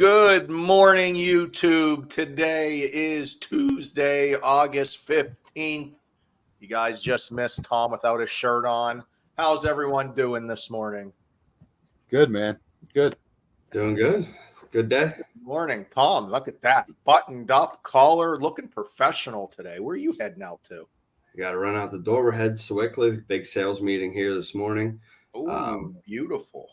Good morning, YouTube. Today is Tuesday, August 15th. You guys just missed Tom without a shirt on. How's everyone doing this morning? Good, man. Good. Doing good. Good day. Good morning, Tom. Look at that. Buttoned up, collar, looking professional today. Where are you heading out to? I got to run out the door. We're heading to Wickliffe. Big sales meeting here this morning. Oh, beautiful.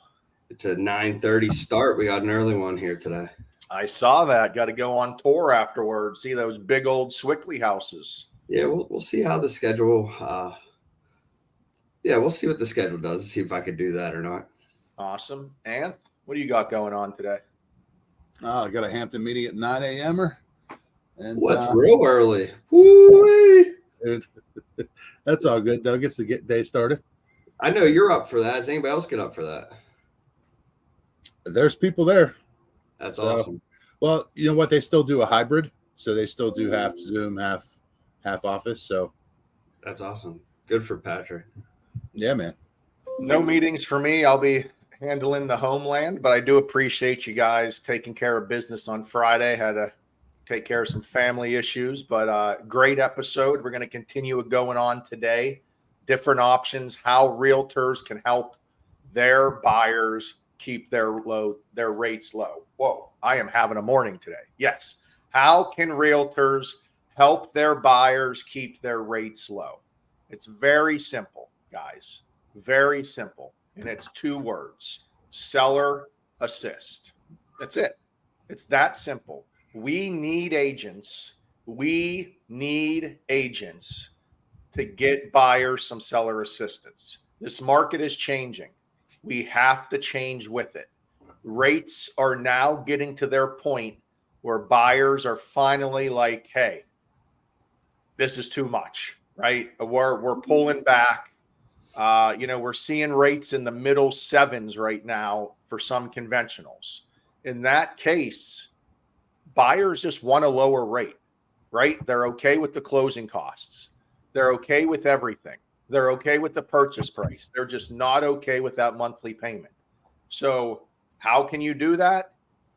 It's a 9:30 start. We got an early one here today. I saw that. Got to go on tour afterwards. See those big old Swickley houses. Yeah, we'll see how the schedule. We'll see what the schedule does. See if I could do that or not. Awesome. Anth, what do you got going on today? I got a Hampton meeting at 9 a.m. And what's real early? Woo-wee. That's all good, though. Gets the day started. I know you're up for that. Does anybody else get up for that? There's people there. That's awesome. Well, you know what? They still do a hybrid, so they still do half Zoom, half office. So that's awesome. Good for Patrick. Yeah, man. No meetings for me. I'll be handling the homeland, but I do appreciate you guys taking care of business on Friday. Had to take care of some family issues, but great episode. We're going to continue going on today. Different options, how realtors can help their buyers keep their rates low. Whoa, I am having a morning today. Yes. How can realtors help their buyers keep their rates low? It's very simple, guys. Very simple. And it's 2 words: seller assist. That's it. It's that simple. We need agents. We need agents to get buyers some seller assistance. This market is changing. We have to change with it. Rates are now getting to their point where buyers are finally like, hey, this is too much, right? We're pulling back. We're seeing rates in the middle 7s right now for some conventionals. In that case, buyers just want a lower rate, right? They're okay with the closing costs. They're okay with everything. They're okay with the purchase price. They're just not okay with that monthly payment. So how can you do that?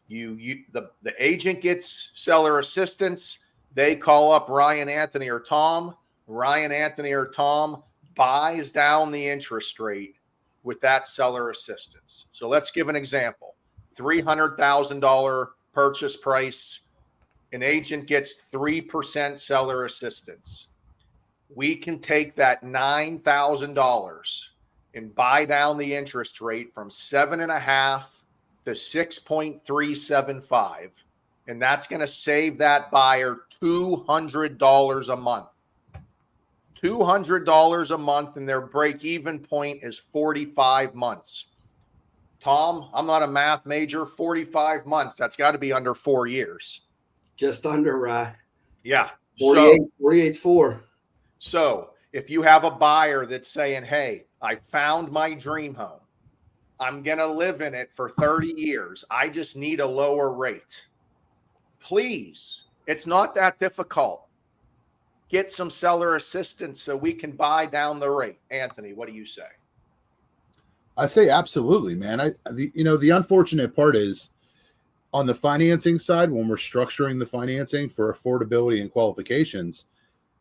The agent gets seller assistance. They call up Ryan Anthony or Tom. Ryan Anthony or Tom buys down the interest rate with that seller assistance. So let's give an example. $300,000 purchase price. An agent gets 3% seller assistance. We can take that $9,000 and buy down the interest rate from 7.5 to 6.375. And that's going to save that buyer $200 a month. $200 a month, and their break-even point is 45 months. Tom, I'm not a math major. 45 months. That's got to be under 4 years. Just under, yeah. 48.4. So if you have a buyer that's saying, hey, I found my dream home. I'm going to live in it for 30 years. I just need a lower rate. Please, it's not that difficult. Get some seller assistance so we can buy down the rate. Anthony, what do you say? I say absolutely, man. The unfortunate part is on the financing side, when we're structuring the financing for affordability and qualifications,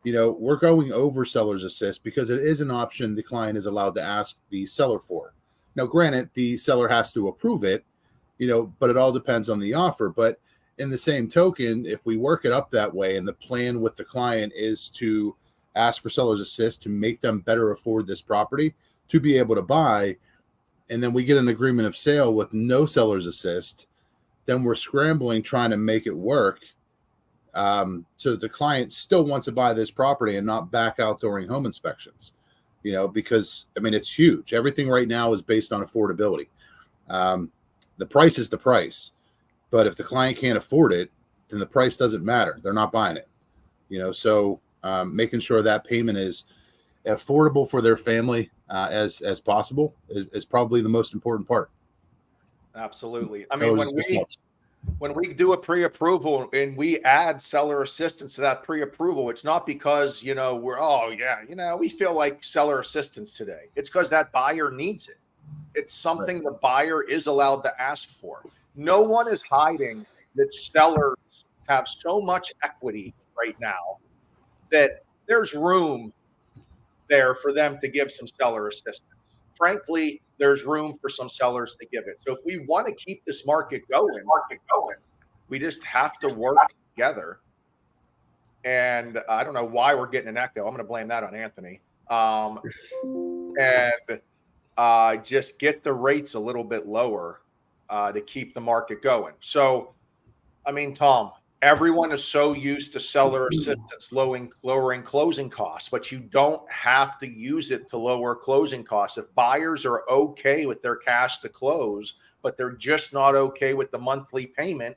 we're going over seller's assist because it is an option the client is allowed to ask the seller for. Now, granted, the seller has to approve it, but it all depends on the offer. But in the same token, if we work it up that way and the plan with the client is to ask for seller's assist to make them better afford this property to be able to buy, and then we get an agreement of sale with no seller's assist, then we're scrambling trying to make it work. So that the client still wants to buy this property and not back out during home inspections, because it's huge. Everything right now is based on affordability. The price is the price, but if the client can't afford it, then the price doesn't matter. They're not buying it, so making sure that payment is affordable for their family as possible is probably the most important part. Absolutely. I mean, when we do a pre-approval and we add seller assistance to that pre-approval, it's not because, we feel like seller assistance today. It's because that buyer needs it. It's something the buyer is allowed to ask for. no one is hiding that sellers have so much equity right now that there's room there for them to give some seller assistance. Frankly, there's room for some sellers to give it. So if we want to keep this market going, we just have to work together. And I don't know why we're getting an echo. I'm going to blame that on Anthony. And just get the rates a little bit lower to keep the market going. So, I mean, Tom, everyone is so used to seller assistance lowering closing costs, but you don't have to use it to lower closing costs. If buyers are okay with their cash to close, but they're just not okay with the monthly payment,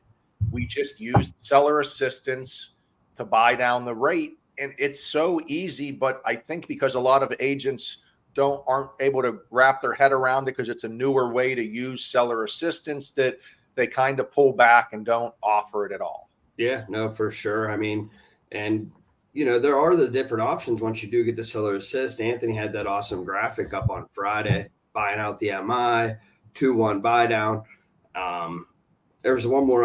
we just use seller assistance to buy down the rate. And it's so easy, but I think because a lot of agents aren't able to wrap their head around it because it's a newer way to use seller assistance, that they kind of pull back and don't offer it at all. Yeah, no, for sure. I mean, and there are the different options once you do get the seller assist. Anthony had that awesome graphic up on Friday, buying out the MI, 2-1 buy down. There's one more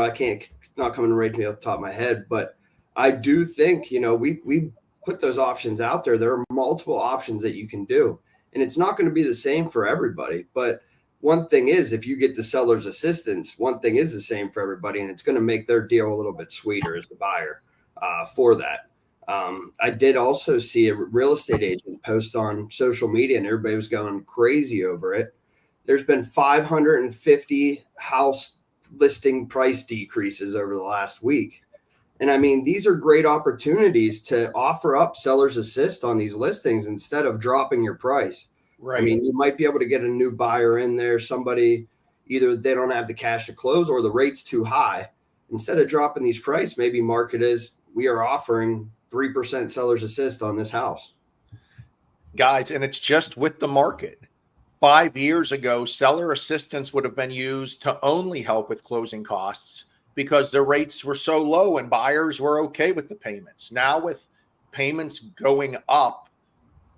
not coming right to me off the top of my head, but I do think, we put those options out there. There are multiple options that you can do, and it's not going to be the same for everybody. But one thing is, if you get the seller's assistance, one thing is the same for everybody, and it's going to make their deal a little bit sweeter as the buyer for that. I did also see a real estate agent post on social media, and everybody was going crazy over it. There's been 550 house listing price decreases over the last week. And I mean, these are great opportunities to offer up seller's assist on these listings instead of dropping your price. Right. I mean, you might be able to get a new buyer in there. Somebody, either they don't have the cash to close or the rate's too high. Instead of dropping these price, maybe market is, we are offering 3% seller's assist on this house. Guys, and it's just with the market. 5 years ago, seller assistance would have been used to only help with closing costs because the rates were so low and buyers were okay with the payments. Now with payments going up,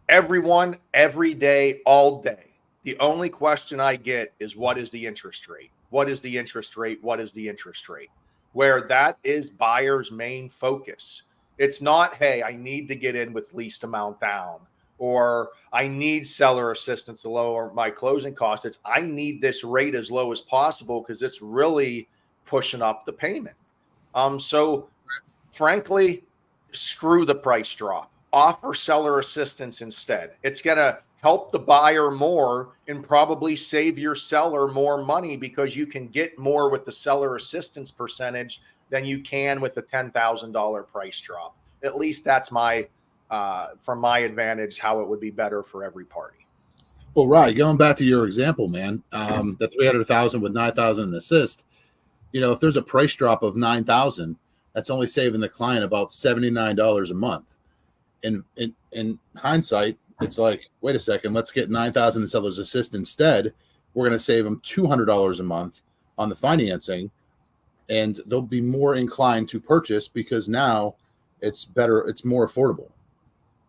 everyone, every day, all day, the only question I get is, what is the interest rate? What is the interest rate? What is the interest rate? Where that is buyers' main focus. It's not, hey, I need to get in with least amount down, or I need seller assistance to lower my closing costs. It's, I need this rate as low as possible because it's really pushing up the payment. So frankly, screw the price drop. Offer seller assistance instead. It's going to help the buyer more and probably save your seller more money because you can get more with the seller assistance percentage than you can with a $10,000 price drop. At least that's my, from my advantage, how it would be better for every party. Well, right. Going back to your example, man, the 300,000 with 9,000 in assist, if there's a price drop of 9,000, that's only saving the client about $79 a month. In hindsight, it's like, wait a second, let's get 9,000 in seller's assist instead. We're going to save them $200 a month on the financing, and they'll be more inclined to purchase because now it's better, it's more affordable.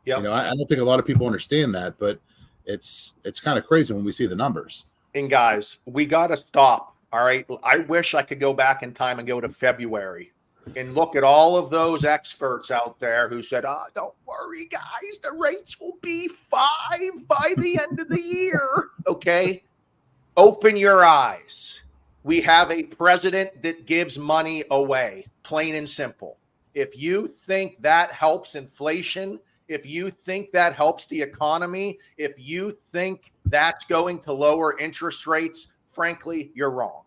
Yeah, I don't think a lot of people understand that, but it's kind of crazy when we see the numbers. And guys, we got to stop. All right. I wish I could go back in time and go to February and look at all of those experts out there who said, don't worry, guys, the rates will be 5 by the end of the year. Okay. Open your eyes. We have a president that gives money away, plain and simple. If you think that helps inflation, if you think that helps the economy, if you think that's going to lower interest rates, frankly, you're wrong.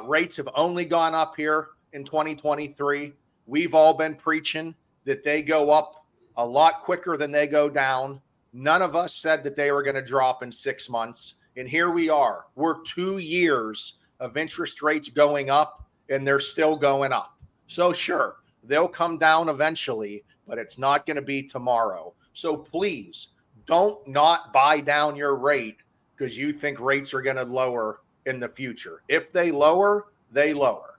Rates have only gone up here in 2023. We've all been preaching that they go up a lot quicker than they go down. None of us said that they were going to drop in 6 months. And here we are. We're 2 years of interest rates going up, and they're still going up. So sure, they'll come down eventually, but it's not going to be tomorrow. So please don't not buy down your rate because you think rates are going to lower in the future. If they lower, they lower.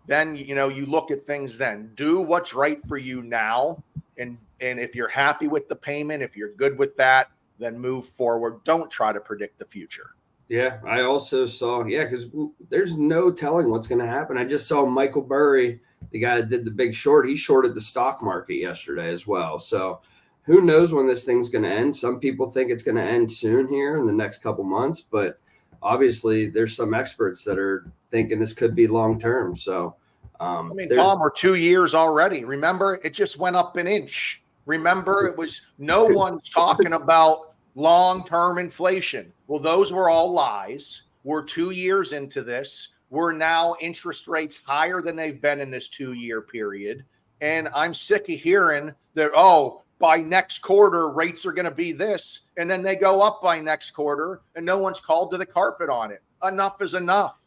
Then, you look at things then. Do what's right for you now. And if you're happy with the payment, if you're good with that, then move forward. Don't try to predict the future. Yeah, I also saw, because there's no telling what's going to happen. I just saw Michael Burry, the guy that did the big short. He shorted the stock market yesterday as well. So who knows when this thing's going to end? Some people think it's going to end soon here in the next couple months, but obviously there's some experts that are thinking this could be long term. So, I mean, Tom, we're 2 years already. Remember, it just went up an inch. Remember, it was no one's talking about long-term inflation. Well, those were all lies. We're 2 years into this. We're now interest rates higher than they've been in this 2-year period. And I'm sick of hearing that, oh, by next quarter, rates are going to be this. And then they go up by next quarter and no one's called to the carpet on it. Enough is enough.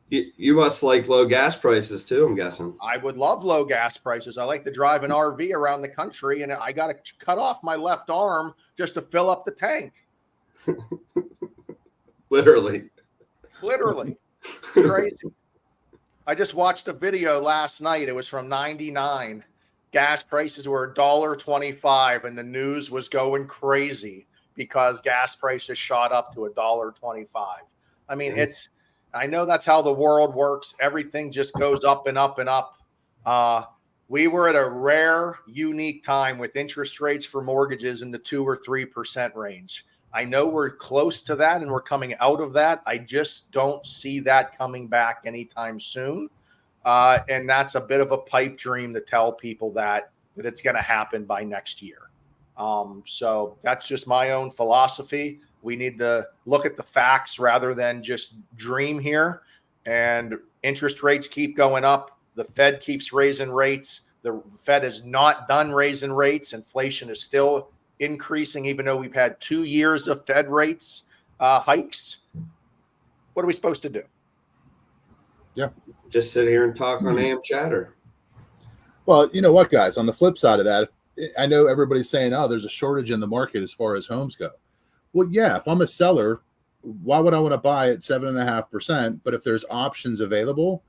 You must like low gas prices too, I'm guessing. I would love low gas prices. I like to drive an RV around the country, and I got to cut off my left arm just to fill up the tank. Literally. Crazy. I just watched a video last night. It was from 99. Gas prices were $1.25, and the news was going crazy because gas prices shot up to $1.25. I mean, I know that's how the world works. Everything just goes up and up and up. We were at a rare, unique time with interest rates for mortgages in the 2 or 3% range. I know we're close to that and we're coming out of that. I just don't see that coming back anytime soon. And that's a bit of a pipe dream to tell people that it's going to happen by next year. So that's just my own philosophy. We need to look at the facts rather than just dream here. And interest rates keep going up. The Fed keeps raising rates. The Fed is not done raising rates. Inflation is still increasing, even though we've had 2 years of Fed rates hikes. What are we supposed to do? Yeah. Just sit here and talk on AMChatter. Well, you know what, guys? On the flip side of that, I know everybody's saying, oh, there's a shortage in the market as far as homes go. Well, yeah, if I'm a seller, why would I want to buy at 7.5%? But if there's options available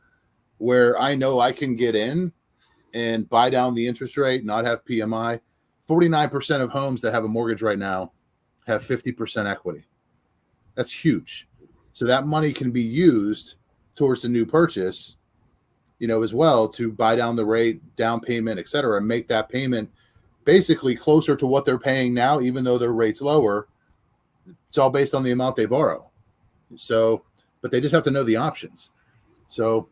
where I know I can get in and buy down the interest rate, not have PMI, 49% of homes that have a mortgage right now have 50% equity. That's huge. So that money can be used towards the new purchase, as well, to buy down the rate, down payment, et cetera, and make that payment basically closer to what they're paying now, even though their rate's lower. It's all based on the amount they borrow. So, but they just have to know the options. So,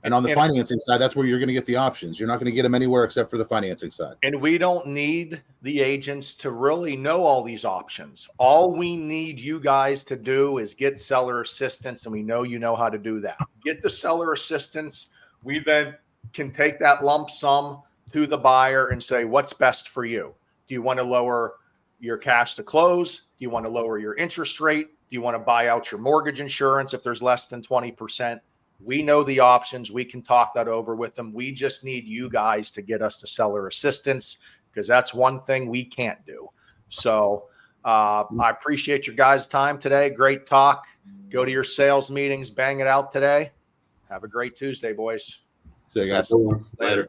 and on the financing side, that's where you're going to get the options. You're not going to get them anywhere except for the financing side. And we don't need the agents to really know all these options. All we need you guys to do is get seller assistance, and we know you know how to do that. Get the seller assistance. We then can take that lump sum to the buyer and say, what's best for you? Do you want to lower your cash to close? Do you want to lower your interest rate? Do you want to buy out your mortgage insurance if there's less than 20%? We know the options. We can talk that over with them. We just need you guys to get us the seller assistance, because that's one thing we can't do. So I appreciate your guys' time today. Great talk. Go to your sales meetings, bang it out today. Have a great Tuesday, boys. See you guys. Later.